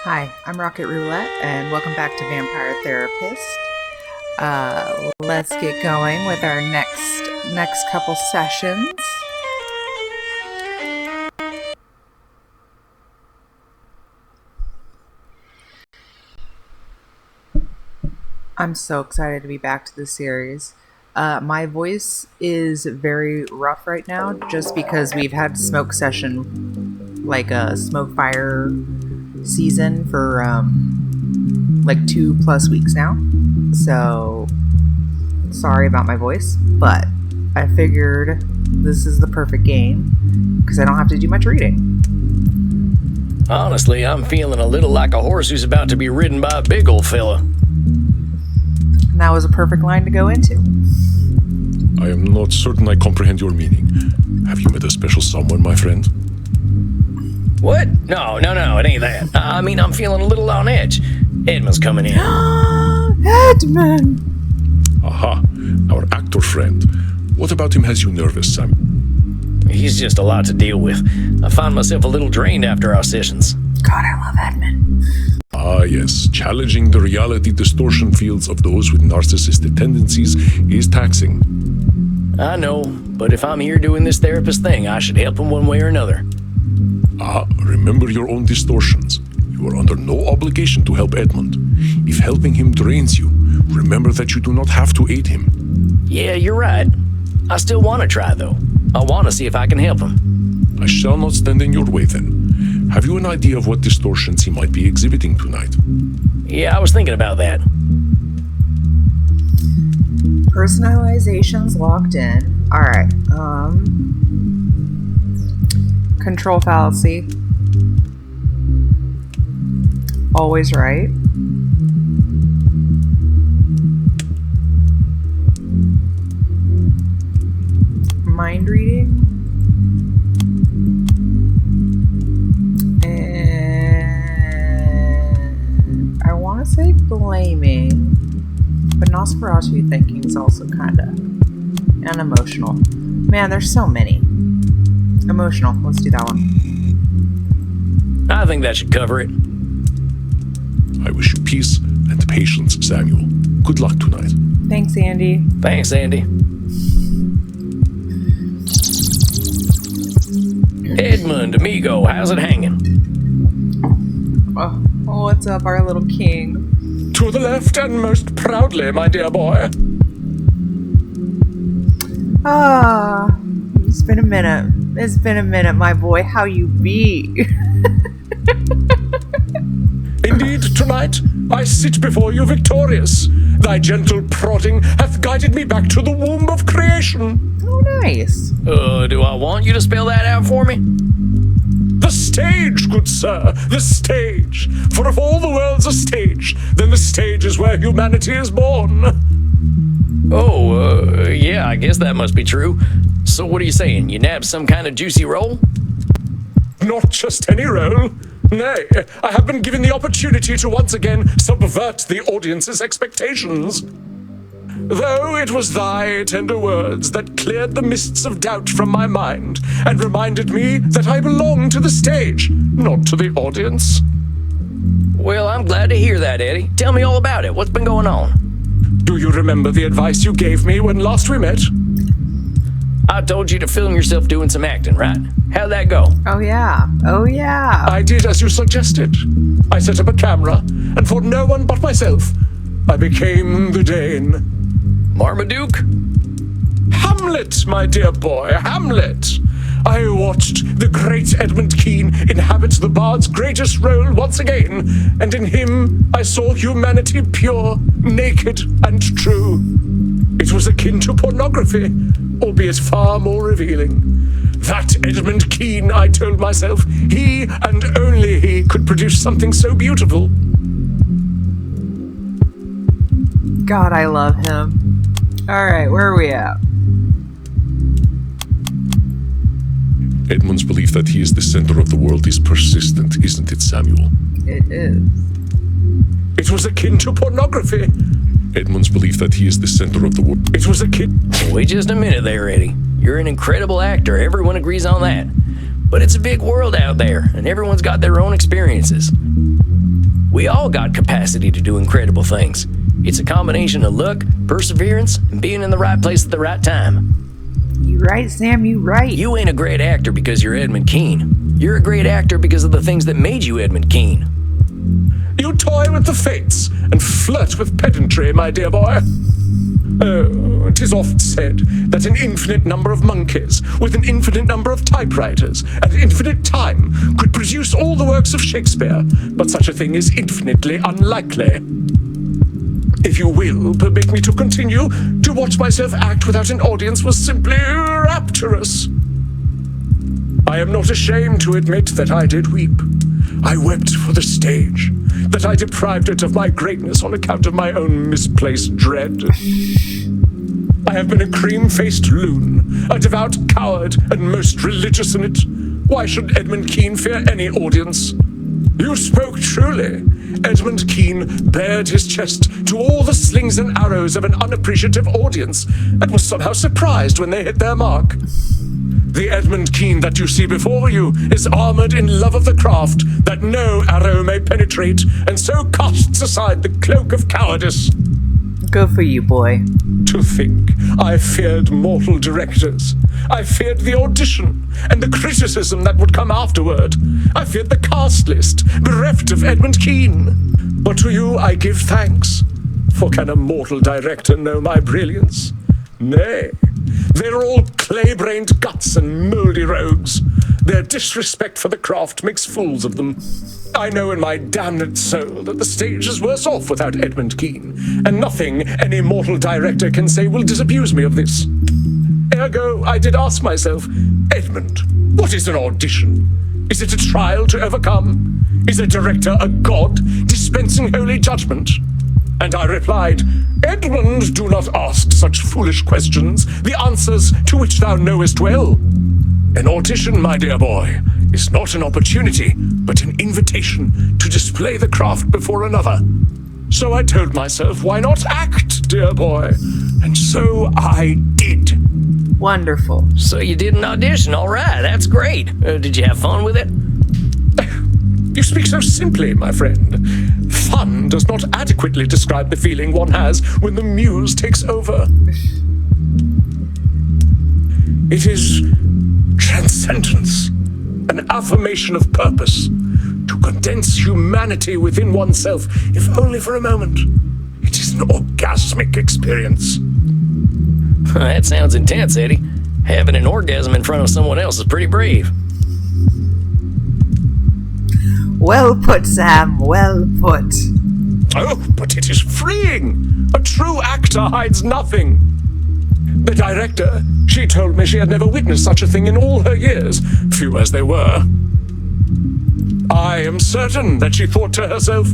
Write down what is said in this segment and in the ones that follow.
Hi, I'm Rocket Roulette, and welcome back to Vampire Therapist. Let's get going with our next couple sessions. I'm so excited to be back to the series. My voice is very rough right now, just because we've had smoke session, like a smoke fire season for like 2+ weeks now. So sorry about my voice, but I figured this is the perfect game because I don't have to do much reading. Honestly, I'm feeling a little like a horse who's about to be ridden by a big old fella. And that was a perfect line to go into. I am not certain I comprehend your meaning. Have you met a special someone, my friend? What? No, it ain't that. I mean, I'm feeling a little on edge. Edmund's coming in. Edmund! Aha, our actor friend. What about him has you nervous, Sam? He's just a lot to deal with. I find myself a little drained after our sessions. God, I love Edmund. Ah, yes. Challenging the reality distortion fields of those with narcissistic tendencies is taxing. I know, but if I'm here doing this therapist thing, I should help him one way or another. Remember your own distortions. You are under no obligation to help Edmund. If helping him drains you, remember that you do not have to aid him. Yeah, you're right. I still want to try, though. I want to see if I can help him. I shall not stand in your way, then. Have you an idea of what distortions he might be exhibiting tonight? Yeah, I was thinking about that. Personalization's locked in. Alright, control fallacy. Always right. Mind reading. And I want to say blaming, but Nosferatu thinking is also kind of, and emotional. Man, there's so many. Emotional. Let's do that one. I think that should cover it. I wish you peace and patience, Samuel. Good luck tonight. Thanks, Andy. Thanks, Andy. Edmund, amigo, how's it hanging? Oh, what's up, our little king? To the left and most proudly, my dear boy. It's been a minute. It's been a minute, my boy. How you be? Indeed, tonight I sit before you victorious. Thy gentle prodding hath guided me back to the womb of creation. Oh, nice. Do I want you to spell that out for me? The stage, good sir, the stage. For if all the world's a stage, then the stage is where humanity is born. Yeah, I guess that must be true. So what are you saying? You nabbed some kind of juicy role? Not just any role. Nay, I have been given the opportunity to once again subvert the audience's expectations. Though it was thy tender words that cleared the mists of doubt from my mind and reminded me that I belong to the stage, not to the audience. Well, I'm glad to hear that, Eddie. Tell me all about it. What's been going on? Do you remember the advice you gave me when last we met? I told you to film yourself doing some acting, right? How'd that go? Oh, yeah. I did as you suggested. I set up a camera, and for no one but myself, I became the Dane. Marmaduke? Hamlet, my dear boy, Hamlet. I watched the great Edmund Kean inhabit the bard's greatest role once again, and in him I saw humanity pure, naked, and true. It was akin to pornography, albeit far more revealing. That Edmund Kean, I told myself, he and only he could produce something so beautiful. God, I love him. Alright, where are we at? Edmund's belief that he is the center of the world is persistent, isn't it, Samuel? It is. It was akin to pornography. Edmund's belief that he is the center of the world. It was akin. Wait just a minute there, Eddie. You're an incredible actor. Everyone agrees on that. But it's a big world out there, and everyone's got their own experiences. We all got capacity to do incredible things. It's a combination of luck, perseverance, and being in the right place at the right time. You right, Sam, you right. You ain't a great actor because you're Edmund Keene. You're a great actor because of the things that made you Edmund Keene. You toy with the fates and flirt with pedantry, my dear boy. Oh, 'tis oft said that an infinite number of monkeys with an infinite number of typewriters at infinite time could produce all the works of Shakespeare, but such a thing is infinitely unlikely. If you will permit me to continue, to watch myself act without an audience was simply rapturous. I am not ashamed to admit that I did weep. I wept for the stage, that I deprived it of my greatness on account of my own misplaced dread. I have been a cream-faced loon, a devout coward, and most religious in it. Why should Edmund Keene fear any audience? You spoke truly. Edmund Keene bared his chest to all the slings and arrows of an unappreciative audience, and was somehow surprised when they hit their mark. The Edmund Keene that you see before you is armored in love of the craft that no arrow may penetrate, and so casts aside the cloak of cowardice. Good for you, boy. To think I feared mortal directors. I feared the audition and the criticism that would come afterward. I feared the cast list, bereft of Edmund Keene. But to you I give thanks. For can a mortal director know my brilliance? Nay, they're all clay-brained guts and mouldy rogues. Their disrespect for the craft makes fools of them. I know in my damned soul that the stage is worse off without Edmund Keene, and nothing any mortal director can say will disabuse me of this. Ergo, I did ask myself, Edmund, what is an audition? Is it a trial to overcome? Is a director a god dispensing holy judgment? And I replied, Edmund, do not ask such foolish questions, the answers to which thou knowest well. An audition, my dear boy, is not an opportunity, but an invitation to display the craft before another. So I told myself, why not act, dear boy? And so I did. Wonderful. So you did an audition, all right, that's great. Did you have fun with it? You speak so simply, my friend. Fun does not adequately describe the feeling one has when the muse takes over. It is transcendence, an affirmation of purpose, to condense humanity within oneself, if only for a moment. It is an orgasmic experience. That sounds intense, Eddie. Having an orgasm in front of someone else is pretty brave. Well put, Sam, well put. Oh, but it is freeing. A true actor hides nothing. The director, she told me she had never witnessed such a thing in all her years, few as they were. I am certain that she thought to herself,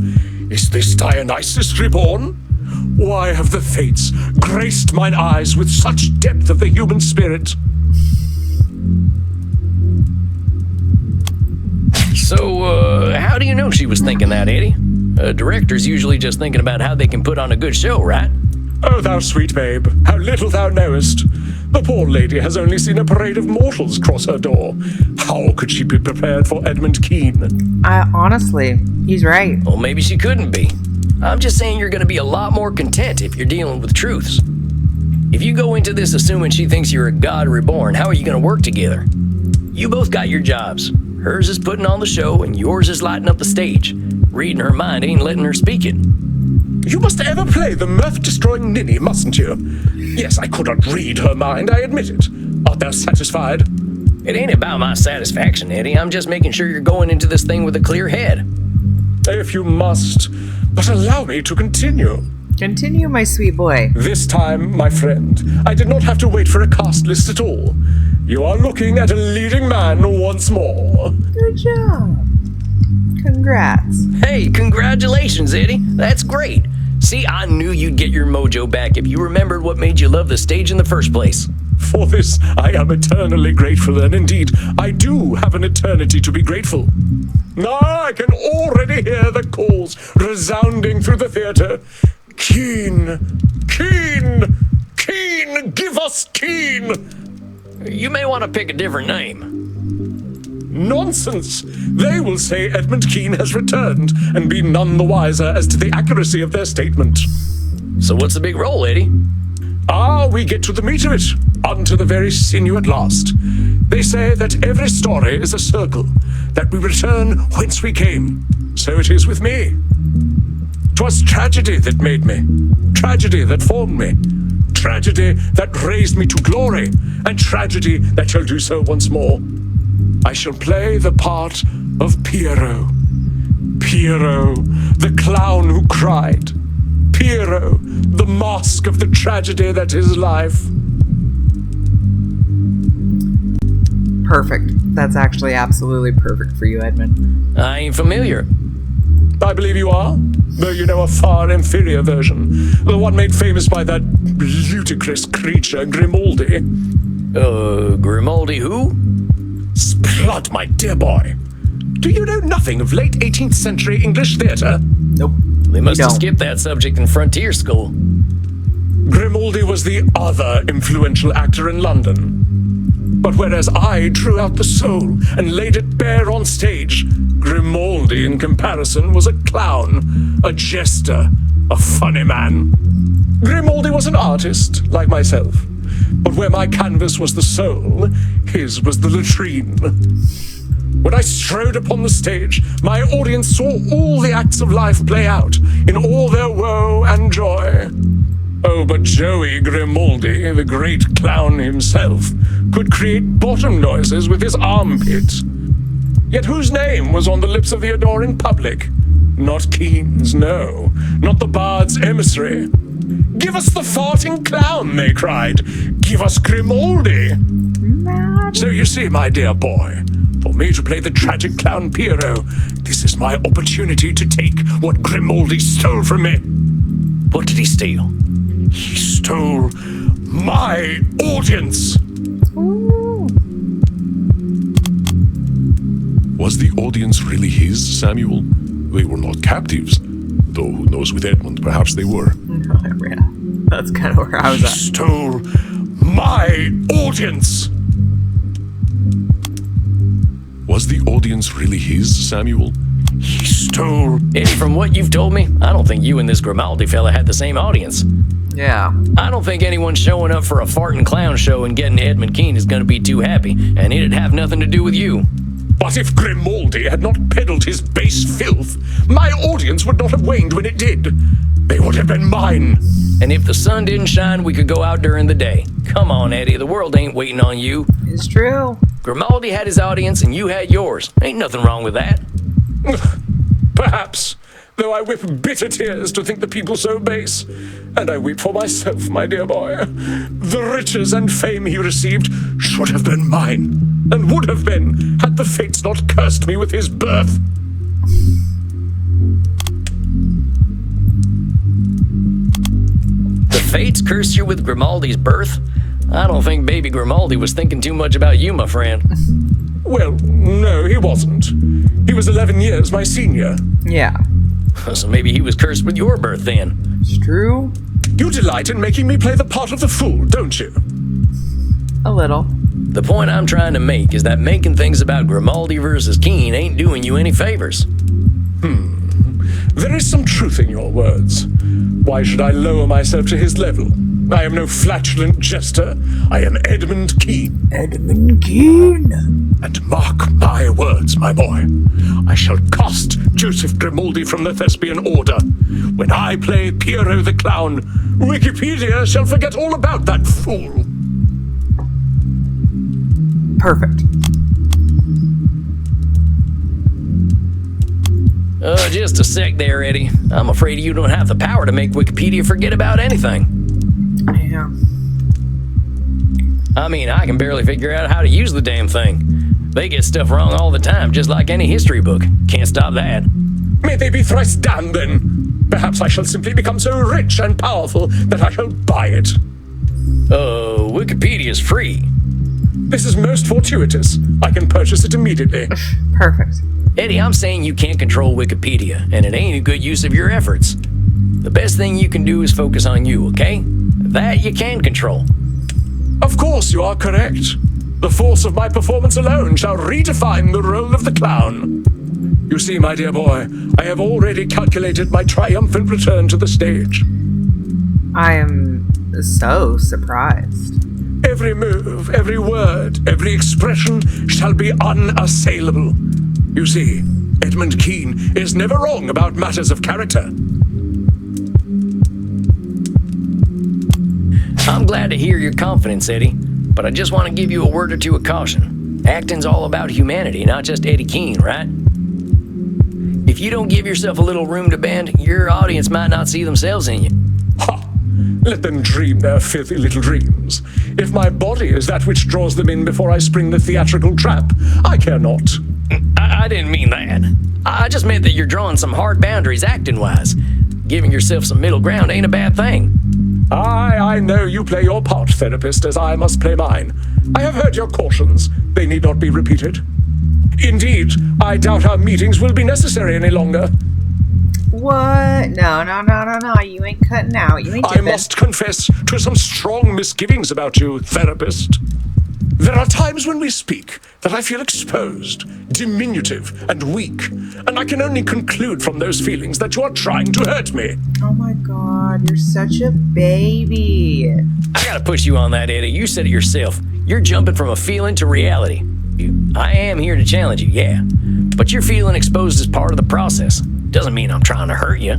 is this Dionysus reborn? Why have the fates graced mine eyes with such depth of the human spirit? So, how do you know she was thinking that, Eddie? Directors usually just thinking about how they can put on a good show, right? Oh, thou sweet babe, how little thou knowest. The poor lady has only seen a parade of mortals cross her door. How could she be prepared for Edmund Keene? Honestly, he's right. Well, maybe she couldn't be. I'm just saying you're going to be a lot more content if you're dealing with truths. If you go into this assuming she thinks you're a god reborn, how are you going to work together? You both got your jobs. Hers is putting on the show, and yours is lighting up the stage. Reading her mind ain't letting her speak it. You must ever play the mirth-destroying ninny, mustn't you? Yes, I could not read her mind, I admit it. Art thou satisfied? It ain't about my satisfaction, Eddie. I'm just making sure you're going into this thing with a clear head. If you must, but allow me to continue. Continue, my sweet boy. This time, my friend, I did not have to wait for a cast list at all. You are looking at a leading man once more. Good job. Congrats. Hey, congratulations, Eddie. That's great. See, I knew you'd get your mojo back if you remembered what made you love the stage in the first place. For this, I am eternally grateful, and indeed, I do have an eternity to be grateful. Now I can already hear the calls resounding through the theater. Keene! Keene! Keene! Give us Keene! You may want to pick a different name. Nonsense! They will say Edmund Keane has returned and be none the wiser as to the accuracy of their statement. So what's the big roll, Eddie? We get to the meat of it, unto the very sinew at last. They say that every story is a circle, that we return whence we came. So it is with me. 'Twas tragedy that made me, tragedy that formed me, tragedy that raised me to glory, and tragedy that shall do so once more. I shall play the part of Pierrot. Pierrot, the clown who cried. Pierrot, the mask of the tragedy that is life. Perfect. That's actually absolutely perfect for you, Edmund. I ain't familiar. I believe you are, though you know a far inferior version, the one made famous by that ludicrous creature Grimaldi. Grimaldi who? Splud, my dear boy. Do you know nothing of late 18th century English theatre? Nope. They must have don't. skipped that subject in frontier school. Grimaldi was the other influential actor in London. But whereas I drew out the soul and laid it bare on stage, Grimaldi, in comparison, was a clown, a jester, a funny man. Grimaldi was an artist, like myself. But where my canvas was the soul, his was the latrine. When I strode upon the stage, my audience saw all the acts of life play out, in all their woe and joy. Oh, but Joey Grimaldi, the great clown himself, could create bottom noises with his armpit. Yet whose name was on the lips of the adoring public? Not Keane's, no. Not the bard's emissary. Give us the farting clown, they cried. Give us Grimaldi. So you see, my dear boy, for me to play the tragic clown Pierrot, this is my opportunity to take what Grimaldi stole from me. What did he steal? He stole my audience. Was the audience really his, Samuel? They were not captives. Though who knows with Edmund, perhaps they were. Yeah, that's kind of where I was He at. stole my audience. Was the audience really his, Samuel? He stole. Eddie, from what you've told me, I don't think you and this Grimaldi fella had the same audience. Yeah. I don't think anyone showing up for a farting clown show and getting Edmund Keane is going to be too happy, and it'd have nothing to do with you. But if Grimaldi had not peddled his base filth, my audience would not have waned when it did. They would have been mine. And if the sun didn't shine, we could go out during the day. Come on, Eddie, the world ain't waiting on you. It's true. Grimaldi had his audience and you had yours. Ain't nothing wrong with that. Perhaps, though I weep bitter tears to think the people so base. And I weep for myself, my dear boy. The riches and fame he received should have been mine, and would have been, had the fates not cursed me with his birth. The fates cursed you with Grimaldi's birth? I don't think baby Grimaldi was thinking too much about you, my friend. Well, no, he wasn't. He was 11 years my senior. Yeah. So maybe he was cursed with your birth then. It's true. You delight in making me play the part of the fool, don't you? A little. The point I'm trying to make is that making things about Grimaldi versus Keane ain't doing you any favors. There is some truth in your words. Why should I lower myself to his level? I am no flatulent jester. I am Edmund Keane. Edmund Keane. And mark my words, my boy. I shall cast Joseph Grimaldi from the Thespian Order. When I play Pierrot the Clown, Wikipedia shall forget all about that fool. Perfect. Just a sec there, Eddie. I'm afraid you don't have the power to make Wikipedia forget about anything. Yeah. I mean, I can barely figure out how to use the damn thing. They get stuff wrong all the time, just like any history book. Can't stop that. May they be thrice damned then. Perhaps I shall simply become so rich and powerful that I shall buy it. Wikipedia's free. This is most fortuitous. I can purchase it immediately. Perfect. Eddie, I'm saying you can't control Wikipedia, and it ain't a good use of your efforts. The best thing you can do is focus on you, okay? That you can control. Of course you are correct. The force of my performance alone shall redefine the role of the clown. You see, my dear boy, I have already calculated my triumphant return to the stage. I am so surprised. Every move, every word, every expression shall be unassailable. You see, Edmund Keene is never wrong about matters of character. I'm glad to hear your confidence, Eddie, but I just want to give you a word or two of caution. Acting's all about humanity, not just Eddie Keene, right? If you don't give yourself a little room to bend, your audience might not see themselves in you. Ha! Let them dream their filthy little dreams. If my body is that which draws them in before I spring the theatrical trap, I care not. I didn't mean that. I just meant that you're drawing some hard boundaries acting-wise. Giving yourself some middle ground ain't a bad thing. I know you play your part, therapist, as I must play mine. I have heard your cautions. They need not be repeated. Indeed, I doubt our meetings will be necessary any longer. What? No. You ain't cutting out. You ain't I dipping. must confess to some strong misgivings about you, therapist. There are times when we speak that I feel exposed, diminutive, and weak, and I can only conclude from those feelings that you are trying to hurt me. Oh my god, you're such a baby. I gotta push you on that, Eddie. You said it yourself. You're jumping from a feeling to reality. I am here to challenge you, yeah. But you're feeling exposed as part of the process. Doesn't mean I'm trying to hurt you.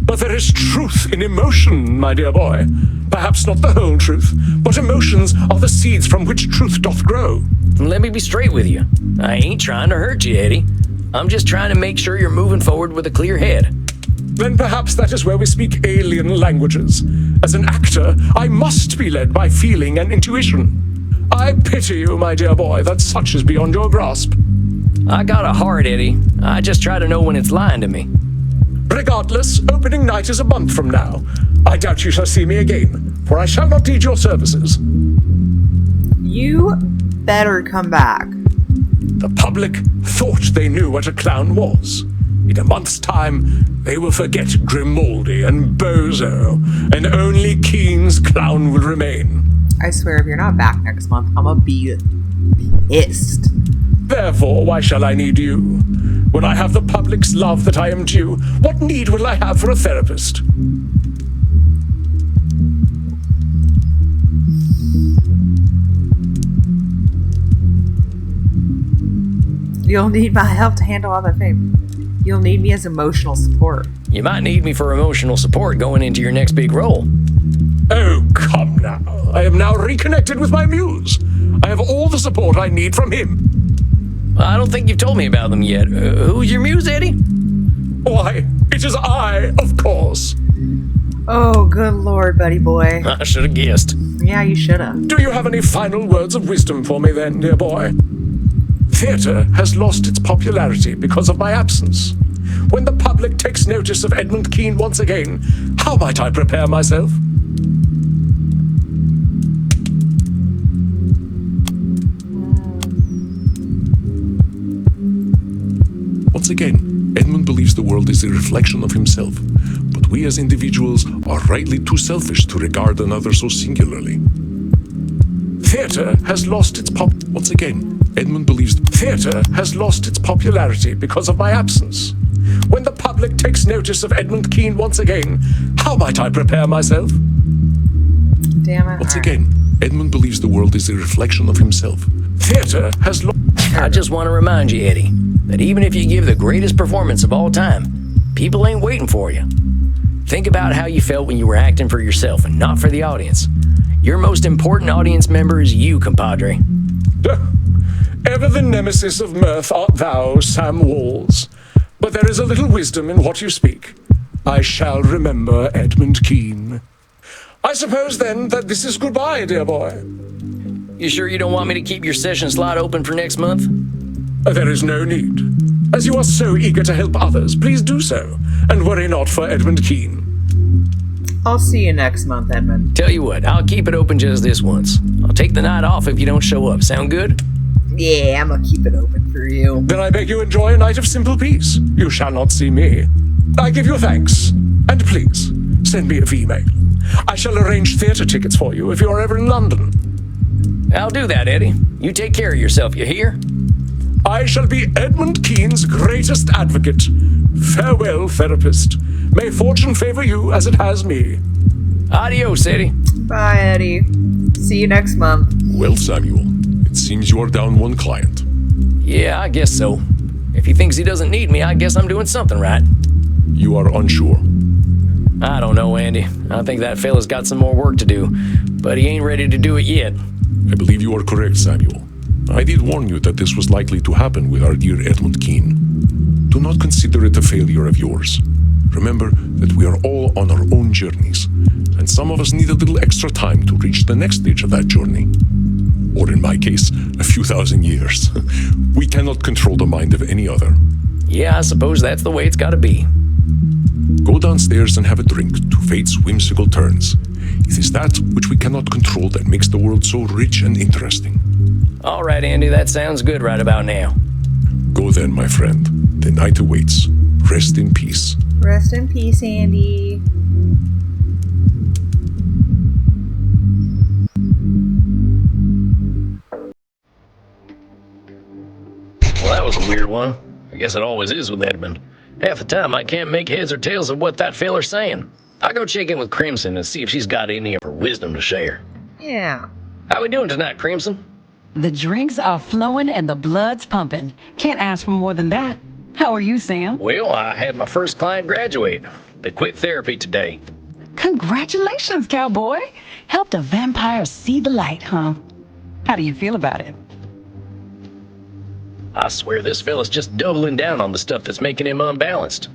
But there is truth in emotion, my dear boy. Perhaps not the whole truth, but emotions are the seeds from which truth doth grow. Let me be straight with you. I ain't trying to hurt you, Eddie. I'm just trying to make sure you're moving forward with a clear head. Then perhaps that is where we speak alien languages. As an actor, I must be led by feeling and intuition. I pity you, my dear boy, that such is beyond your grasp. I got a heart, Eddie. I just try to know when it's lying to me. Regardless, opening night is a month from now. I doubt you shall see me again, for I shall not need your services. You better come back. The public thought they knew what a clown was. In a month's time, they will forget Grimaldi and Bozo, and only Keene's clown will remain. I swear, if you're not back next month, I'm gonna be pissed. Therefore, why shall I need you? When I have the public's love that I am due, what need will I have for a therapist? You'll need my help to handle all that fame. You'll need me as emotional support. You might need me for emotional support going into your next big role. Oh, come now. I am now reconnected with my muse. I have all the support I need from him. I don't think you've told me about them yet. Who's your muse, Eddie? Why, it is I, of course. Oh, good lord, buddy boy. I should have guessed. Yeah, you shoulda. Do you have any final words of wisdom for me then, dear boy? Theatre has lost its popularity because of my absence. When the public takes notice of Edmund Keene once again, how might I prepare myself? Once again, Edmund believes the world is a reflection of himself, but we as individuals are rightly too selfish to regard another so singularly. Theatre has lost its Once again, Edmund believes Theatre has lost its popularity because of my absence. When the public takes notice of Edmund Keene once again, how might I prepare myself? Damn it. Once again, Edmund believes the world is a reflection of himself. Theatre has lost... I just want to remind you, Eddie, that even if you give the greatest performance of all time, people ain't waiting for you. Think about how you felt when you were acting for yourself and not for the audience. Your most important audience member is you, compadre. Ever the nemesis of mirth art thou, Sam Walls. But there is a little wisdom in what you speak. I shall remember Edmund Keene. I suppose, then, that this is goodbye, dear boy. You sure you don't want me to keep your session slot open for next month? There is no need. As you are so eager to help others, please do so, and worry not for Edmund Keene. I'll see you next month, Edmund. Tell you what, I'll keep it open just this once. I'll take the night off if you don't show up. Sound good? Yeah, I'm gonna keep it open for you. Then I beg you enjoy a night of simple peace. You shall not see me. I give you thanks, and please, send me a V-mail. I shall arrange theatre tickets for you if you are ever in London. I'll do that, Eddie. You take care of yourself, you hear? I shall be Edmund Keen's greatest advocate. Farewell, therapist. May fortune favor you as it has me. Adios, Eddie. Bye, Eddie. See you next month. Well, Samuel, it seems you are down one client. Yeah, I guess so. If he thinks he doesn't need me, I guess I'm doing something right. You are unsure. I don't know, Andy. I think that fella's got some more work to do, but he ain't ready to do it yet. I believe you are correct, Samuel. I did warn you that this was likely to happen with our dear Edmund Keen. Do not consider it a failure of yours. Remember that we are all on our own journeys, and some of us need a little extra time to reach the next stage of that journey. Or in my case, a few thousand years. We cannot control the mind of any other. Yeah, I suppose that's the way it's gotta be. Go downstairs and have a drink to fate's whimsical turns. It is that which we cannot control that makes the world so rich and interesting. All right, Andy, that sounds good right about now. Go then, my friend. The night awaits. Rest in peace. Rest in peace, Andy. Well, that was a weird one. I guess it always is with Edmund. Half the time I can't make heads or tails of what that feller's saying. I'll go check in with Crimson and see if she's got any of her wisdom to share. Yeah. How we doing tonight, Crimson? The drinks are flowing and the blood's pumping. Can't ask for more than that. How are you, Sam? Well, I had my first client graduate. They quit therapy today. Congratulations, cowboy. Helped a vampire see the light, huh? How do you feel about it? I swear this fella's just doubling down on the stuff that's making him unbalanced.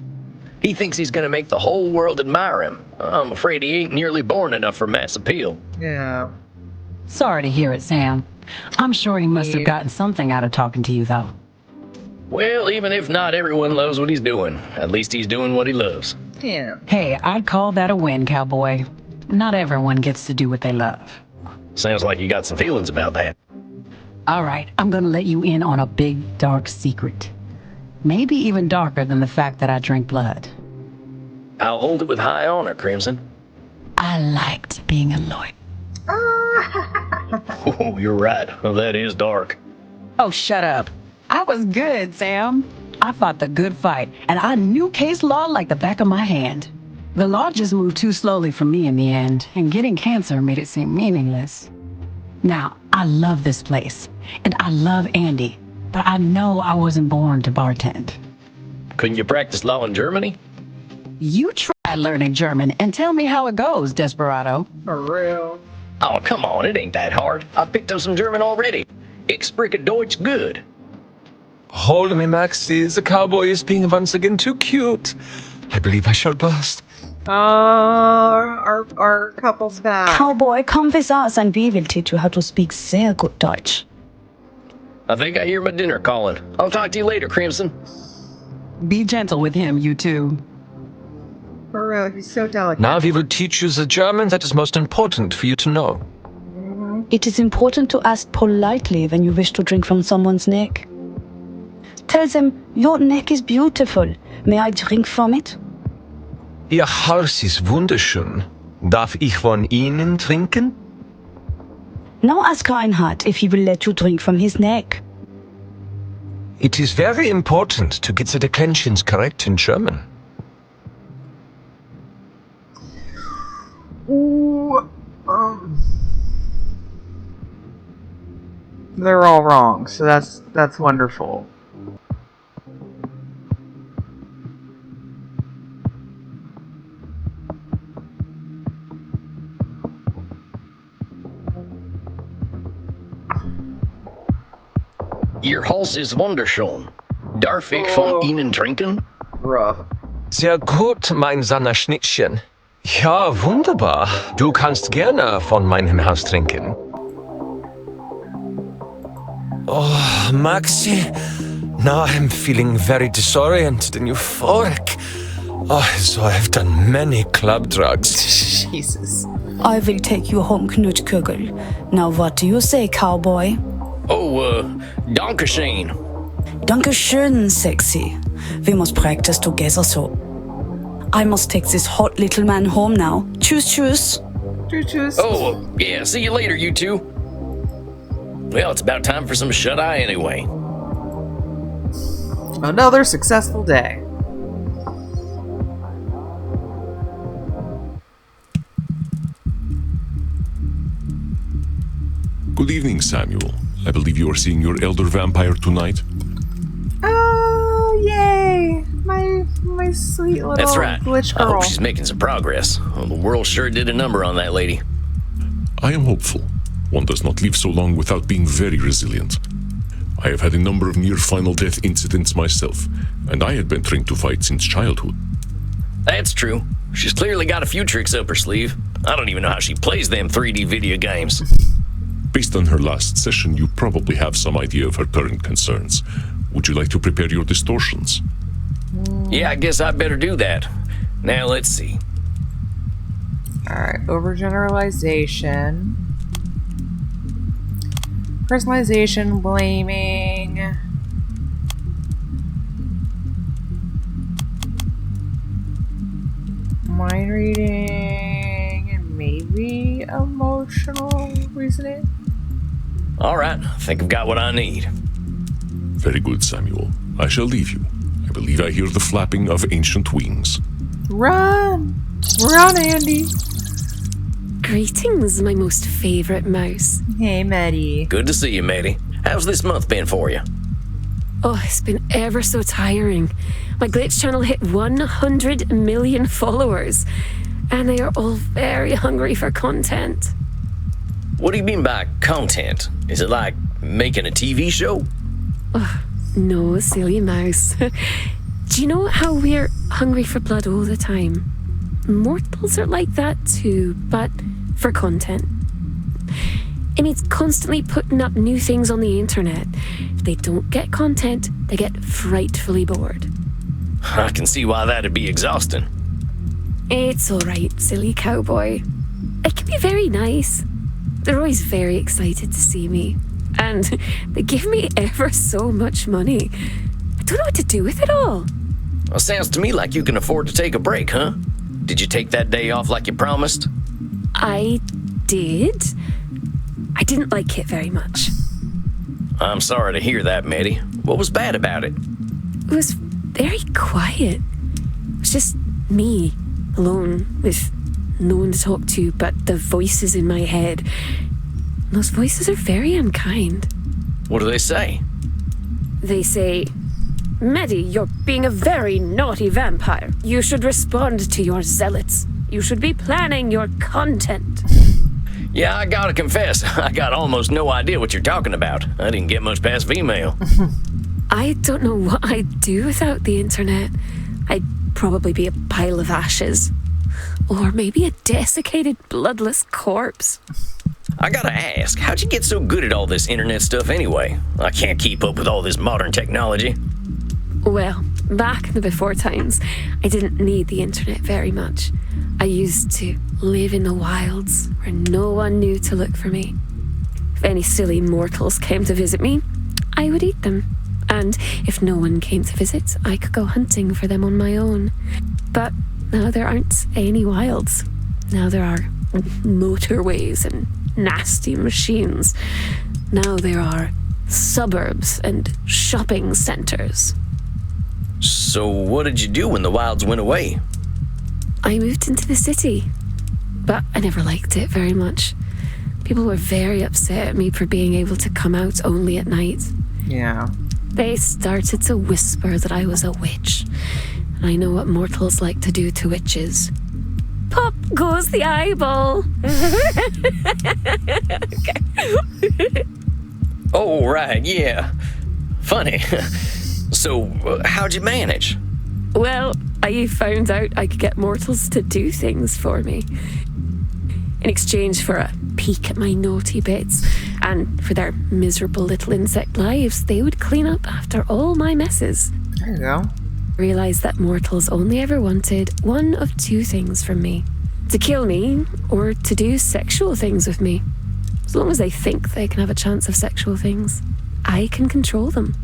He thinks he's gonna make the whole world admire him. I'm afraid he ain't nearly born enough for mass appeal. Yeah. Sorry to hear it, Sam. I'm sure he must have gotten something out of talking to you, though. Well, even if not everyone loves what he's doing, at least he's doing what he loves. Yeah. Hey, I'd call that a win, cowboy. Not everyone gets to do what they love. Sounds like you got some feelings about that. All right, I'm gonna let you in on a big, dark secret. Maybe even darker than the fact that I drink blood. I'll hold it with high honor, Crimson. I liked being a lawyer. Oh, you're right. Well, that is dark. Oh, shut up. I was good, Sam. I fought the good fight, and I knew case law like the back of my hand. The law just moved too slowly for me in the end, and getting cancer made it seem meaningless. Now, I love this place, and I love Andy, but I know I wasn't born to bartend. Couldn't you practice law in Germany? You try learning German and tell me how it goes, Desperado. For real. Oh, come on, it ain't that hard. I picked up some German already. Ich spreche Deutsch good. Hold me, Maxie. The cowboy is being once again too cute. I believe I shall burst. Our couple's back. Cowboy, come with us and we will teach you how to speak sehr good Deutsch. I think I hear my dinner calling. I'll talk to you later, Crimson. Be gentle with him, you two. For real, he's so delicate. Now we will teach you the German that is most important for you to know. It is important to ask politely when you wish to drink from someone's neck. Tell them, your neck is beautiful. May I drink from it? Ihr Haus ist wunderschön. Darf ich von Ihnen trinken? Now ask Reinhard if he will let you drink from his neck. It is very important to get the declensions correct in German. Ooh, they're all wrong, so that's wonderful. Ihr Haus ist wunderschön. Darf ich von Ihnen trinken? Rough. Sehr gut, mein Schnittchen. Ja, wunderbar. Du kannst gerne von meinem Haus trinken. Oh, Maxi. Now I'm feeling very disoriented and euphoric. Oh, so I've done many club drugs. Jesus. I will take you home, Knutkugel. Now what do you say, cowboy? Oh, Dankeschön. Dankeschön, sexy. We must practice together so. I must take this hot little man home now. Tschüss, tschüss. Choo-choos. Oh, yeah, see you later, you two. Well, it's about time for some shut-eye anyway. Another successful day. Good evening, Samuel. I believe you are seeing your elder vampire tonight. Oh, yay! My sweet little That's right. glitch I girl. hope she's making some progress. Well, the world sure did a number on that lady. I am hopeful. One does not live so long without being very resilient. I have had a number of near-final death incidents myself, and I had been trained to fight since childhood. That's true. She's clearly got a few tricks up her sleeve. I don't even know how she plays them 3D video games. Based on her last session, you probably have some idea of her current concerns. Would you like to prepare your distortions? Yeah, I guess I better do that. Now, let's see. Alright, overgeneralization. Personalization, blaming. Mind reading, and maybe emotional reasoning. All right, I think I've got what I need. Very good, Samuel. I shall leave you. I believe I hear the flapping of ancient wings. Run! Run, Andy! Greetings, my most favorite mouse. Hey, Maddie. Good to see you, matey. How's this month been for you? Oh, it's been ever so tiring. My glitch channel hit 100 million followers, and they are all very hungry for content. What do you mean by content? Is it like making a TV show? No, silly mouse. Do you know how we're hungry for blood all the time? Mortals are like that too, but for content. It means constantly putting up new things on the internet. If they don't get content, they get frightfully bored. I can see why that'd be exhausting. It's alright, silly cowboy. It can be very nice. They're always very excited to see me. And they give me ever so much money. I don't know what to do with it all. Well, sounds to me like you can afford to take a break, huh? Did you take that day off like you promised? I did. I didn't like it very much. I'm sorry to hear that, matey. What was bad about it? It was very quiet. It was just me, alone, with no one to talk to but the voices in my head. And those voices are very unkind. What do they say? They say, Maddie, you're being a very naughty vampire. You should respond to your zealots. You should be planning your content. Yeah, I gotta confess, I got almost no idea what you're talking about. I didn't get much past female. I don't know what I'd do without the internet. I'd probably be a pile of ashes. Or maybe a desiccated, bloodless corpse. I gotta ask, how'd you get so good at all this internet stuff anyway? I can't keep up with all this modern technology. Well, back in the before times, I didn't need the internet very much. I used to live in the wilds where no one knew to look for me. If any silly mortals came to visit me, I would eat them. And if no one came to visit, I could go hunting for them on my own. But now there aren't any wilds. Now there are motorways and nasty machines. Now there are suburbs and shopping centers. So what did you do when the wilds went away? I moved into the city, but I never liked it very much. People were very upset at me for being able to come out only at night. Yeah. They started to whisper that I was a witch. And I know what mortals like to do to witches. Pop goes the eyeball. Okay. Oh, right, yeah. Funny. So, how'd you manage? Well, I found out I could get mortals to do things for me. In exchange for a peek at my naughty bits, and for their miserable little insect lives, they would clean up after all my messes. There you go. Realised that mortals only ever wanted one of two things from me. To kill me, or to do sexual things with me. As long as they think they can have a chance of sexual things, I can control them.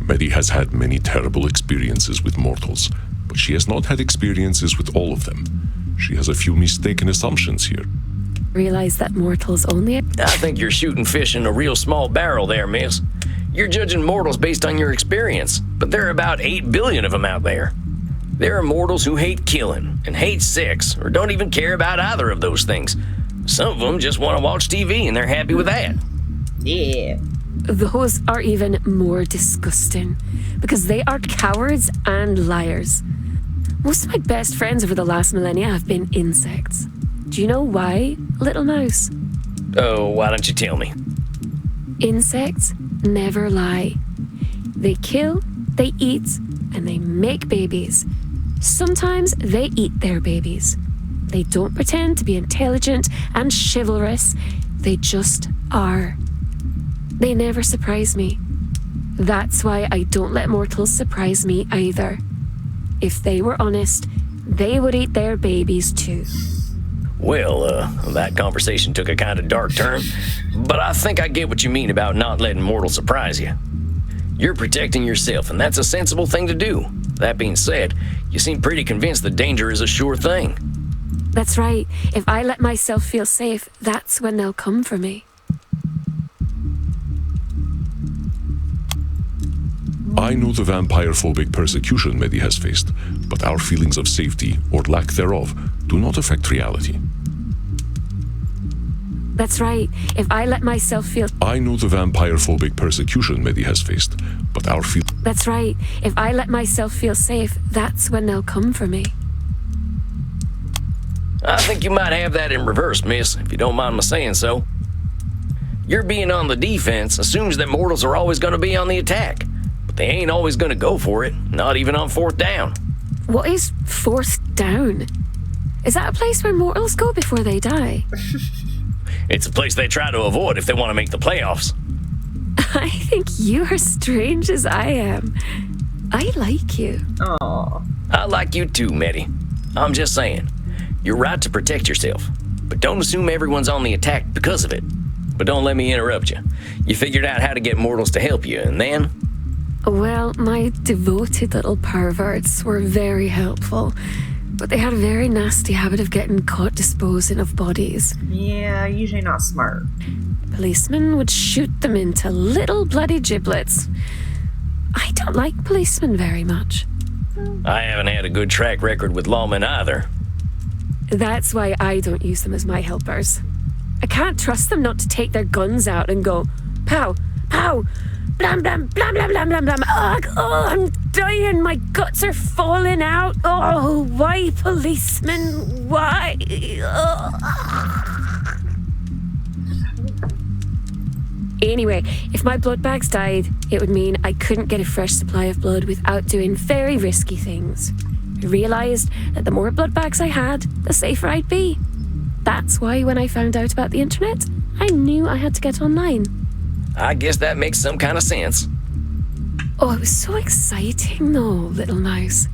Maddie has had many terrible experiences with mortals, but she has not had experiences with all of them. She has a few mistaken assumptions here. realize that mortals only... I think you're shooting fish in a real small barrel there, miss. You're judging mortals based on your experience, but there are about 8 billion of them out there. There are mortals who hate killing and hate sex, or don't even care about either of those things. Some of them just want to watch TV and they're happy with that. Yeah. Those are even more disgusting, because they are cowards and liars. Most of my best friends over the last millennia have been insects. Do you know why, little mouse? Oh, why don't you tell me? Insects never lie. They kill, they eat, and they make babies. Sometimes they eat their babies. They don't pretend to be intelligent and chivalrous. They just are. They never surprise me. That's why I don't let mortals surprise me either. If they were honest, they would eat their babies too. Well, that conversation took a kind of dark turn, but I think I get what you mean about not letting mortals surprise you. You're protecting yourself, and that's a sensible thing to do. That being said, you seem pretty convinced that danger is a sure thing. That's right. If I let myself feel safe, that's when they'll come for me. I know the vampire-phobic persecution Medi has faced, but our feelings of safety, or lack thereof, do not affect reality. That's right. If I let myself feel... I know the vampire-phobic persecution Medi has faced, but our That's right. If I let myself feel safe, that's when they'll come for me. I think you might have that in reverse, miss, if you don't mind my saying so. Your being on the defense assumes that mortals are always going to be on the attack, but they ain't always going to go for it, not even on fourth down. What is fourth down? Is that a place where mortals go before they die? It's a place they try to avoid if they want to make the playoffs. I think you are strange as I am. I like you. Aww. I like you too, Medi. I'm just saying, you're right to protect yourself, but don't assume everyone's on the attack because of it. But don't let me interrupt you. You figured out how to get mortals to help you, and then? Well, my devoted little perverts were very helpful, but they had a very nasty habit of getting caught disposing of bodies. Yeah, usually not smart. Policemen would shoot them into little bloody giblets. I don't like policemen very much. I haven't had a good track record with lawmen either. That's why I don't use them as my helpers. I can't trust them not to take their guns out and go, pow, pow, blam, blam, blam, blam, blam, blam, blam. Ugh, oh, I'm dying. My guts are falling out. Oh, why, policemen? Why? Anyway, if my blood bags died, it would mean I couldn't get a fresh supply of blood without doing very risky things. I realized that the more blood bags I had, the safer I'd be. That's why when I found out about the internet, I knew I had to get online. I guess that makes some kind of sense. Oh, it was so exciting though, little mouse.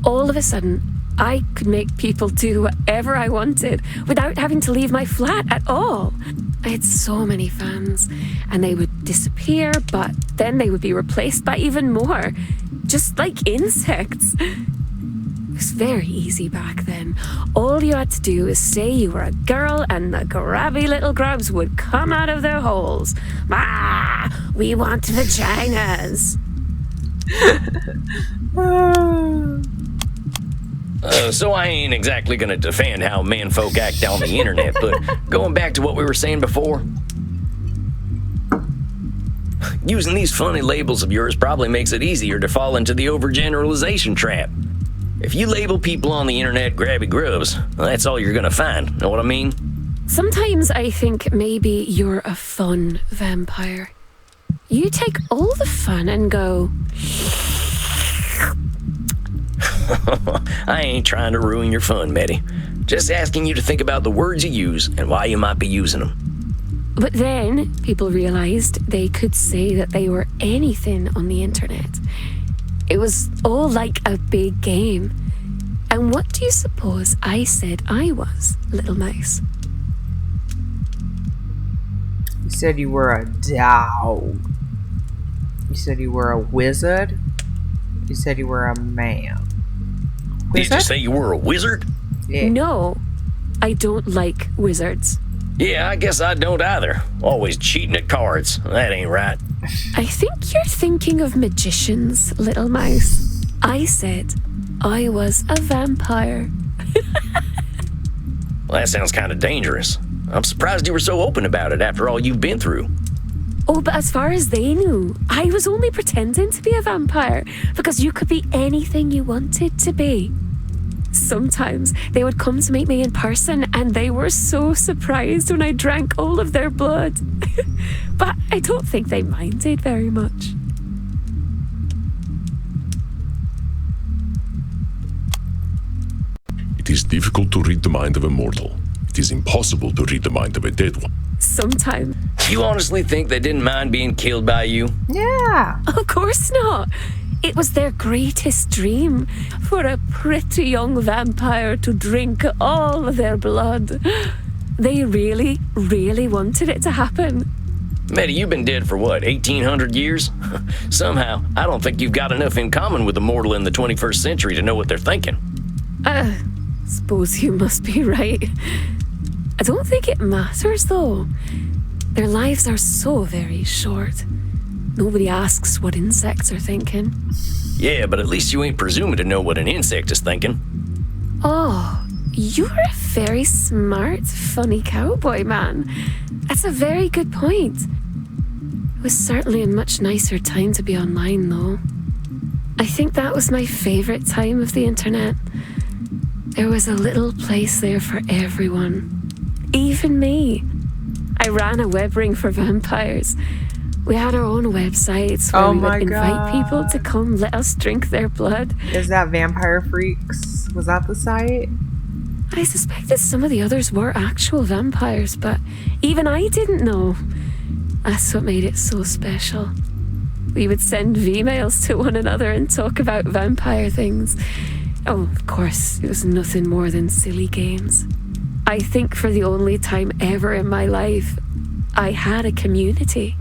All of a sudden, I could make people do whatever I wanted without having to leave my flat at all. I had so many fans, and they would disappear, but then they would be replaced by even more, just like insects. It was very easy back then. All you had to do was say you were a girl and the grabby little grubs would come out of their holes. Ah, we want vaginas. So I ain't exactly gonna defend how menfolk act on the internet, but going back to what we were saying before, using these funny labels of yours probably makes it easier to fall into the overgeneralization trap. If you label people on the internet grabby grubs, well, that's all you're gonna find. Know what I mean? Sometimes I think maybe you're a fun vampire. You take all the fun and go... I ain't trying to ruin your fun, Medi. Just asking you to think about the words you use and why you might be using them. But then people realized they could say that they were anything on the internet. It was all like a big game. And what do you suppose I said I was, little mouse? You said you were a dog. You said you were a wizard. You said you were a man. Did you say you were a wizard? Yeah. No, I don't like wizards. Yeah, I guess I don't either. Always cheating at cards. That ain't right. I think you're thinking of magicians, little mouse. I said I was a vampire. Well, that sounds kind of dangerous. I'm surprised you were so open about it after all you've been through. Oh, but as far as they knew, I was only pretending to be a vampire because you could be anything you wanted to be. Sometimes they would come to meet me in person and they were so surprised when I drank all of their blood. But I don't think they minded very much. It is difficult to read the mind of a mortal. It is impossible to read the mind of a dead one. Sometimes. You honestly think they didn't mind being killed by you? Yeah. Of course not. It was their greatest dream for a pretty young vampire to drink all of their blood. They really, really wanted it to happen. Maddie, you've been dead for what, 1,800 years? Somehow, I don't think you've got enough in common with a mortal in the 21st century to know what they're thinking. Suppose you must be right. I don't think it matters, though. Their lives are so very short. Nobody asks what insects are thinking. Yeah, but at least you ain't presuming to know what an insect is thinking. Oh, you're a very smart, funny cowboy, man. That's a very good point. It was certainly a much nicer time to be online, though. I think that was my favorite time of the internet. There was a little place there for everyone. Even me. I ran a web ring for vampires. We had our own websites where we would invite people to come let us drink their blood. Is that Vampire Freaks? Was that the site? I suspected some of the others were actual vampires, but even I didn't know. That's what made it so special. We would send V-mails to one another and talk about vampire things. Oh, of course, it was nothing more than silly games. I think for the only time ever in my life, I had a community.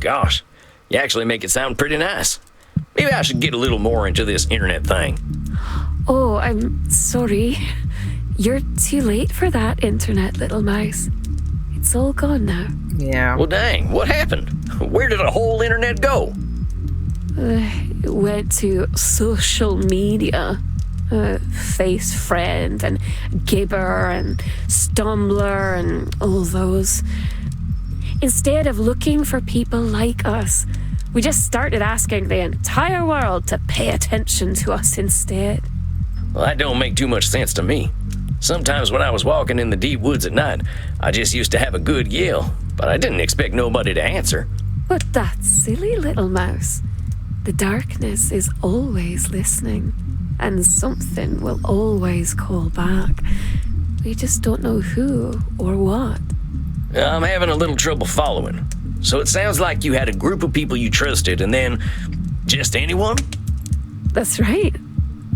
Gosh, you actually make it sound pretty nice. Maybe I should get a little more into this internet thing. Oh, I'm sorry. You're too late for that, internet little mouse. It's all gone now. Yeah. Well, dang, what happened? Where did the whole internet go? It went to social media. Face Friend and Gibber and Stumbler and all those. Instead of looking for people like us, we just started asking the entire world to pay attention to us instead. Well, that don't make too much sense to me. Sometimes when I was walking in the deep woods at night, I just used to have a good yell, but I didn't expect nobody to answer. But that silly little mouse. The darkness is always listening, and something will always call back. We just don't know who or what. I'm having a little trouble following. So it sounds like you had a group of people you trusted and then just anyone? That's right.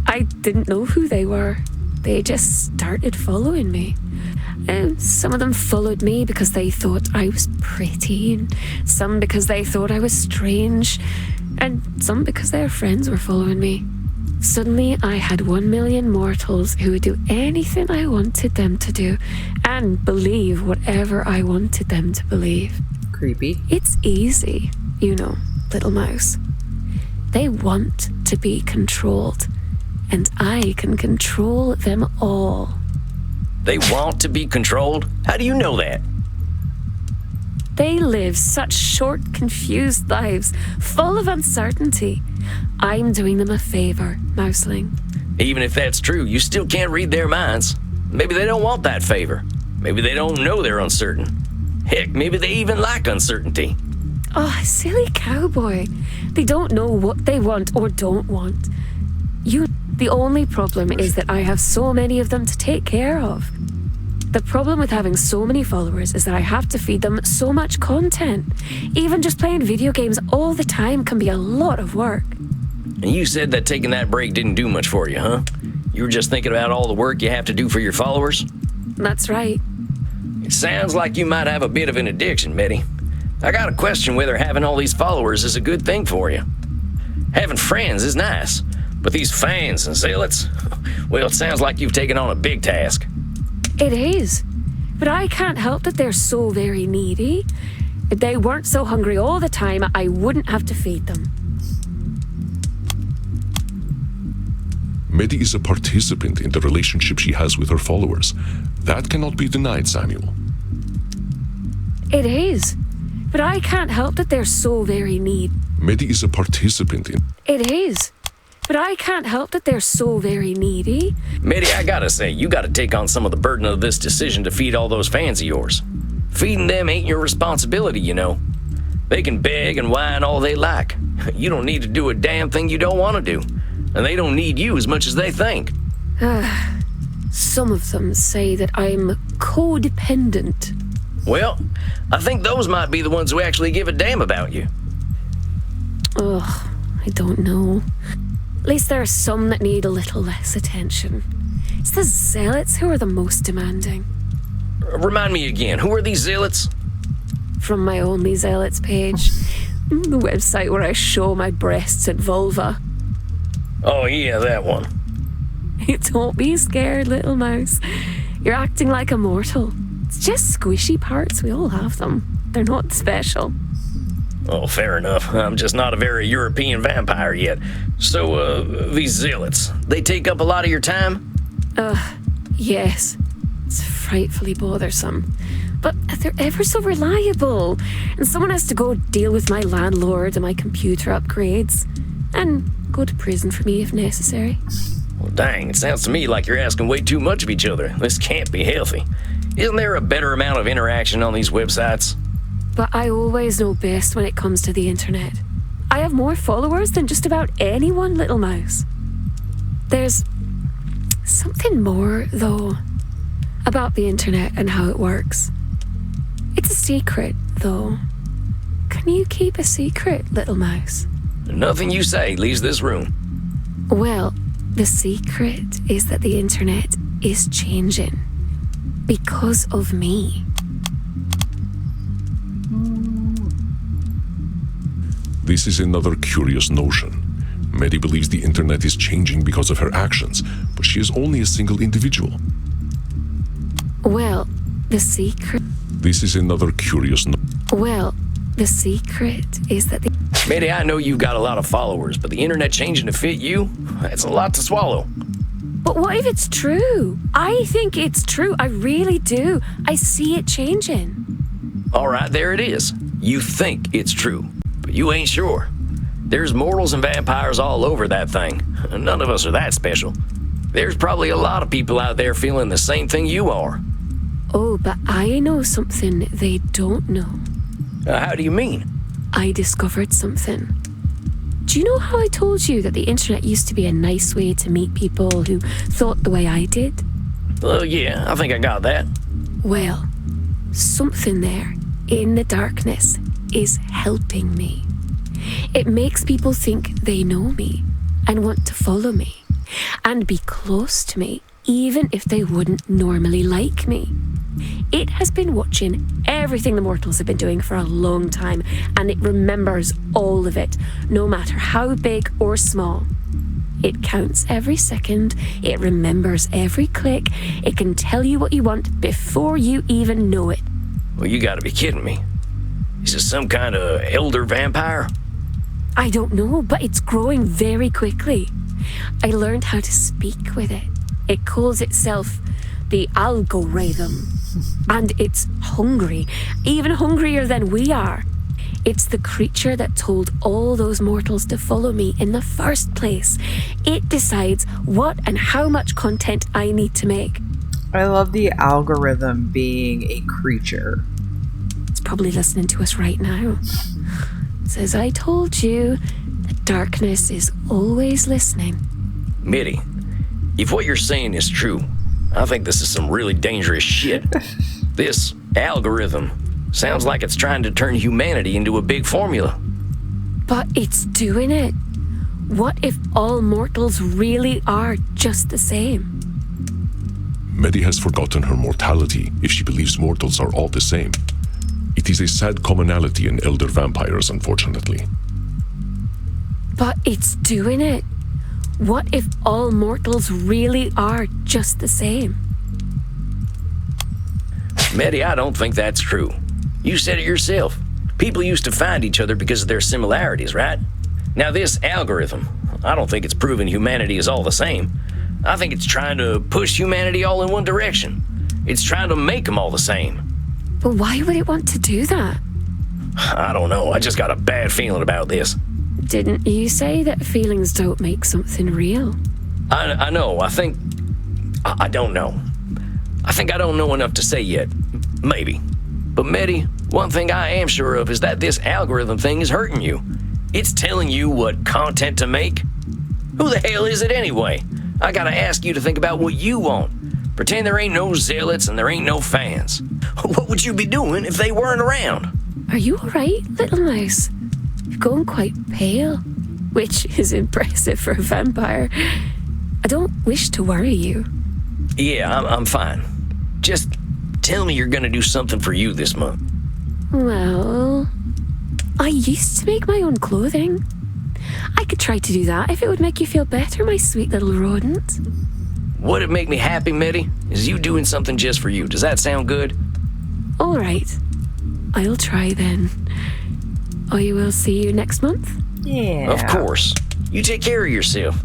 I didn't know who they were. They just started following me. And some of them followed me because they thought I was pretty, and some because they thought I was strange, and some because their friends were following me. Suddenly, I had 1 million mortals who would do anything I wanted them to do and believe whatever I wanted them to believe. Creepy. It's easy, you know, little mouse. They want to be controlled, and I can control them all. They want to be controlled? How do you know that? They live such short, confused lives, full of uncertainty. I'm doing them a favor, Mouseling. Even if that's true, you still can't read their minds. Maybe they don't want that favor. Maybe they don't know they're uncertain. Heck, maybe they even like uncertainty. Oh, silly cowboy. They don't know what they want or don't want. The only problem is that I have so many of them to take care of. The problem with having so many followers is that I have to feed them so much content. Even just playing video games all the time can be a lot of work. And you said that taking that break didn't do much for you, huh? You were just thinking about all the work you have to do for your followers? That's right. It sounds like you might have a bit of an addiction, Betty. I gotta question whether having all these followers is a good thing for you. Having friends is nice, but these fans and zealots, well, it sounds like you've taken on a big task. It is. But I can't help that they're so very needy. If they weren't so hungry all the time, I wouldn't have to feed them. Medi is a participant in the relationship she has with her followers. That cannot be denied, Samuel. It is. But I can't help that they're so very needy. Medi is a participant in... It is. But I can't help that they're so very needy. Medi, I gotta say, you gotta take on some of the burden of this decision to feed all those fans of yours. Feeding them ain't your responsibility, you know. They can beg and whine all they like. You don't need to do a damn thing you don't want to do. And they don't need you as much as they think. Some of them say that I'm codependent. Well, I think those might be the ones who actually give a damn about you. Ugh, I don't know. At least there are some that need a little less attention. It's the zealots who are the most demanding. Remind me again, who are these zealots? From my Only Zealots page. The website where I show my breasts and vulva. Oh yeah, that one. Don't be scared, little mouse. You're acting like immortal. It's just squishy parts, we all have them. They're not special. Oh, fair enough. I'm just not a very European vampire yet. So, these zealots, they take up a lot of your time? Yes. It's frightfully bothersome. But they're ever so reliable. And someone has to go deal with my landlord and my computer upgrades. And go to prison for me if necessary. Well, dang, it sounds to me like you're asking way too much of each other. This can't be healthy. Isn't there a better amount of interaction on these websites? But I always know best when it comes to the internet. I have more followers than just about anyone, little mouse. There's something more, though, about the internet and how it works. It's a secret, though. Can you keep a secret, little mouse? Nothing you say leaves this room. Well, the secret is that the internet is changing. Because of me. This is another curious notion. Medi believes the internet is changing because of her actions, but she is only a single individual. Well, the secret... This is another curious Well, the secret is that the... Medi, I know you've got a lot of followers, but the internet changing to fit you? That's a lot to swallow. But what if it's true? I think it's true. I really do. I see it changing. All right, there it is. You think it's true, but you ain't sure. There's mortals and vampires all over that thing. None of us are that special. There's probably a lot of people out there feeling the same thing you are. Oh, but I know something they don't know. How do you mean? I discovered something. Do you know how I told you that the internet used to be a nice way to meet people who thought the way I did? Yeah, I think I got that. Well, something there in the darkness is helping me. It makes people think they know me and want to follow me and be close to me, even if they wouldn't normally like me. It has been watching everything the mortals have been doing for a long time, and it remembers all of it, no matter how big or small. It counts every second, it remembers every click, it can tell you what you want before you even know it. Well, you gotta be kidding me. Is this some kind of elder vampire? I don't know, but it's growing very quickly. I learned how to speak with it. It calls itself the algorithm. And it's hungry, even hungrier than we are. It's the creature that told all those mortals to follow me in the first place. It decides what and how much content I need to make. I love the algorithm being a creature. It's probably listening to us right now. It says, I told you, the darkness is always listening. Medi, if what you're saying is true, I think this is some really dangerous shit. This algorithm sounds like it's trying to turn humanity into a big formula. But it's doing it. What if all mortals really are just the same? Medi has forgotten her mortality if she believes mortals are all the same. It is a sad commonality in elder vampires, unfortunately. But it's doing it. What if all mortals really are just the same? Medi, I don't think that's true. You said it yourself. People used to find each other because of their similarities, right? Now this algorithm, I don't think it's proving humanity is all the same. I think it's trying to push humanity all in one direction. It's trying to make them all the same. But why would it want to do that? I don't know, I just got a bad feeling about this. Didn't you say that feelings don't make something real? I know, I don't know. I think I don't know enough to say yet. Maybe. But Medi, one thing I am sure of is that this algorithm thing is hurting you. It's telling you what content to make. Who the hell is it anyway? I gotta ask you to think about what you want. Pretend there ain't no zealots and there ain't no fans. What would you be doing if they weren't around? Are you alright, little mouse? You're going quite pale, which is impressive for a vampire. I don't wish to worry you. Yeah, I'm fine. Just tell me you're gonna do something for you this month. Well, I used to make my own clothing. I could try to do that if it would make you feel better, my sweet little rodent. What'd make me happy, Medi, is you doing something just for you. Does that sound good? All right. I'll try then. I will see you next month. Yeah. Of course. You take care of yourself.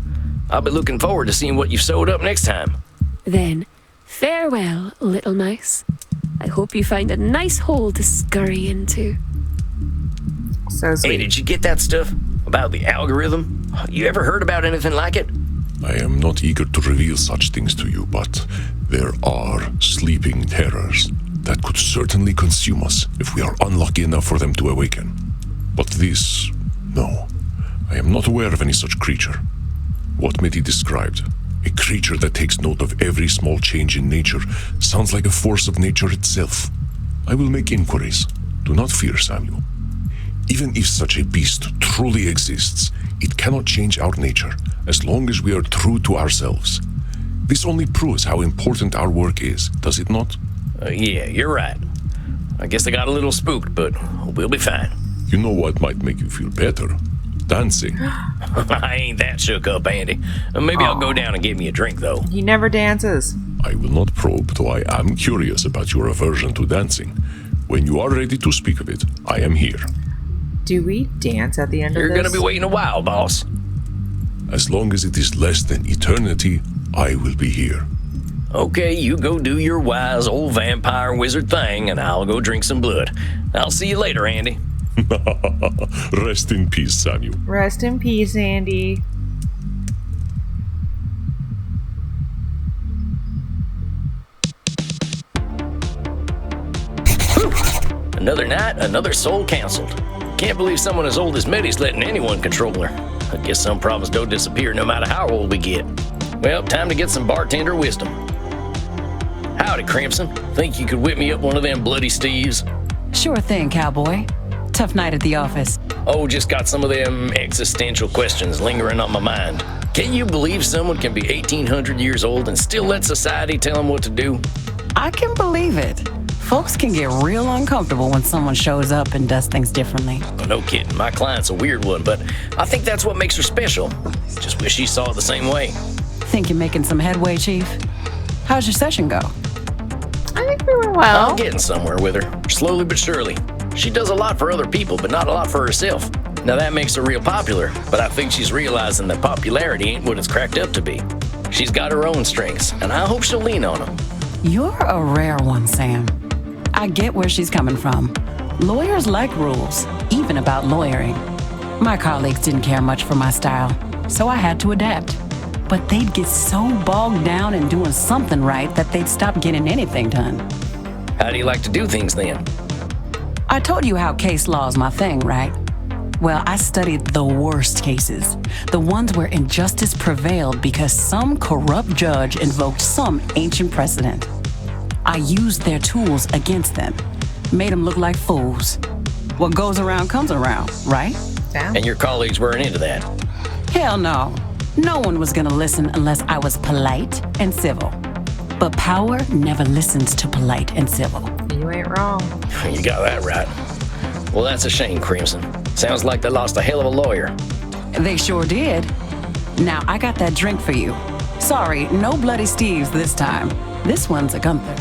I'll be looking forward to seeing what you've sewed up next time. Then, farewell, little mouse. I hope you find a nice hole to scurry into. So sweet. Hey, did you get that stuff about the algorithm? You ever heard about anything like it? I am not eager to reveal such things to you, but there are sleeping terrors that could certainly consume us if we are unlucky enough for them to awaken. But this, no. I am not aware of any such creature. What Medi described, a creature that takes note of every small change in nature, sounds like a force of nature itself. I will make inquiries. Do not fear, Samuel. Even if such a beast truly exists, it cannot change our nature as long as we are true to ourselves. This only proves how important our work is, does it not? Yeah, you're right. I guess I got a little spooked, but we'll be fine. You know what might make you feel better? Dancing. I ain't that shook up, Andy. Maybe I'll go down and get me a drink, though. He never dances. I will not probe, though I am curious about your aversion to dancing. When you are ready to speak of it, I am here. Do we dance at the end You're of this? gonna be waiting a while, boss. As long as it is less than eternity, I will be here. Okay, you go do your wise old vampire wizard thing, and I'll go drink some blood. I'll see you later, Andy. Rest in peace, Samuel. Rest in peace, Andy. Another night, another soul canceled. Can't believe someone as old as Medi's letting anyone control her. I guess some problems don't disappear no matter how old we get. Well, time to get some bartender wisdom. Howdy, Crimson. Think you could whip me up one of them bloody steves? Sure thing, cowboy. Tough night at the office. Oh, just got some of them existential questions lingering on my mind. Can you believe someone can be 1,800 years old and still let society tell them what to do? I can believe it. Folks can get real uncomfortable when someone shows up and does things differently. Well, no kidding, my client's a weird one, but I think that's what makes her special. Just wish she saw it the same way. Think you're making some headway, Chief? How's your session go? I think we were well. I'm getting somewhere with her, slowly but surely. She does a lot for other people, but not a lot for herself. Now that makes her real popular, but I think she's realizing that popularity ain't what it's cracked up to be. She's got her own strengths, and I hope she'll lean on them. You're a rare one, Sam. I get where she's coming from. Lawyers like rules, even about lawyering. My colleagues didn't care much for my style, so I had to adapt. But they'd get so bogged down in doing something right that they'd stop getting anything done. How do you like to do things then? I told you how case law is my thing, right? Well, I studied the worst cases, the ones where injustice prevailed because some corrupt judge invoked some ancient precedent. I used their tools against them, made them look like fools. What goes around comes around, right? Damn. And your colleagues weren't into that. Hell no. No one was gonna listen unless I was polite and civil. But power never listens to polite and civil. You ain't wrong. You got that right. Well, that's a shame, Crimson. Sounds like they lost a hell of a lawyer. They sure did. Now, I got that drink for you. Sorry, no bloody Steves this time. This one's a Gunther.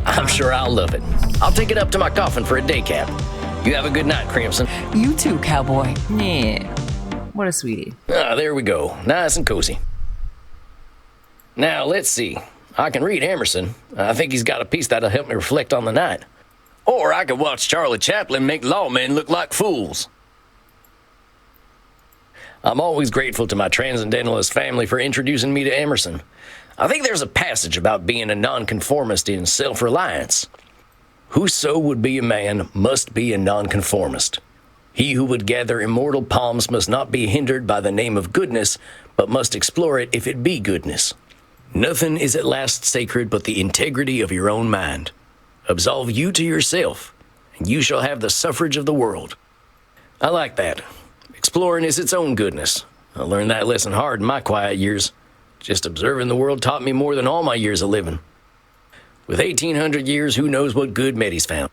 I'm sure I'll love it. I'll take it up to my coffin for a day cap. You have a good night, Crimson. You too, cowboy. Yeah. What a sweetie. Ah, there we go. Nice and cozy. Now, let's see. I can read Emerson. I think he's got a piece that'll help me reflect on the night. Or I could watch Charlie Chaplin make lawmen look like fools. I'm always grateful to my transcendentalist family for introducing me to Emerson. I think there's a passage about being a nonconformist in Self-Reliance. Whoso would be a man must be a nonconformist. He who would gather immortal palms must not be hindered by the name of goodness, but must explore it if it be goodness. Nothing is at last sacred but the integrity of your own mind. Absolve you to yourself, and you shall have the suffrage of the world. I like that. Exploring is its own goodness. I learned that lesson hard in my quiet years. Just observing the world taught me more than all my years of living. With 1,800 years, who knows what good Meddy's found.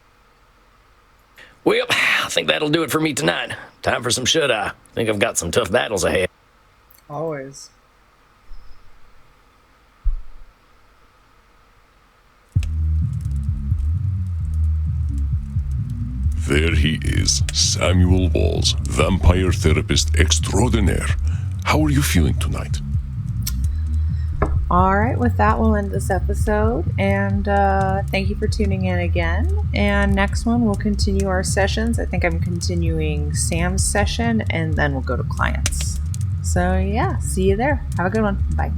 Well, I think that'll do it for me tonight. Time for some shut-eye. Think I've got some tough battles ahead. Always. There he is, Samuel Walls, vampire therapist extraordinaire. How are you feeling tonight? All right, with that, we'll end this episode. And thank you for tuning in again. And next one, we'll continue our sessions. I think I'm continuing Sam's session, and then we'll go to clients. So, yeah, see you there. Have a good one. Bye.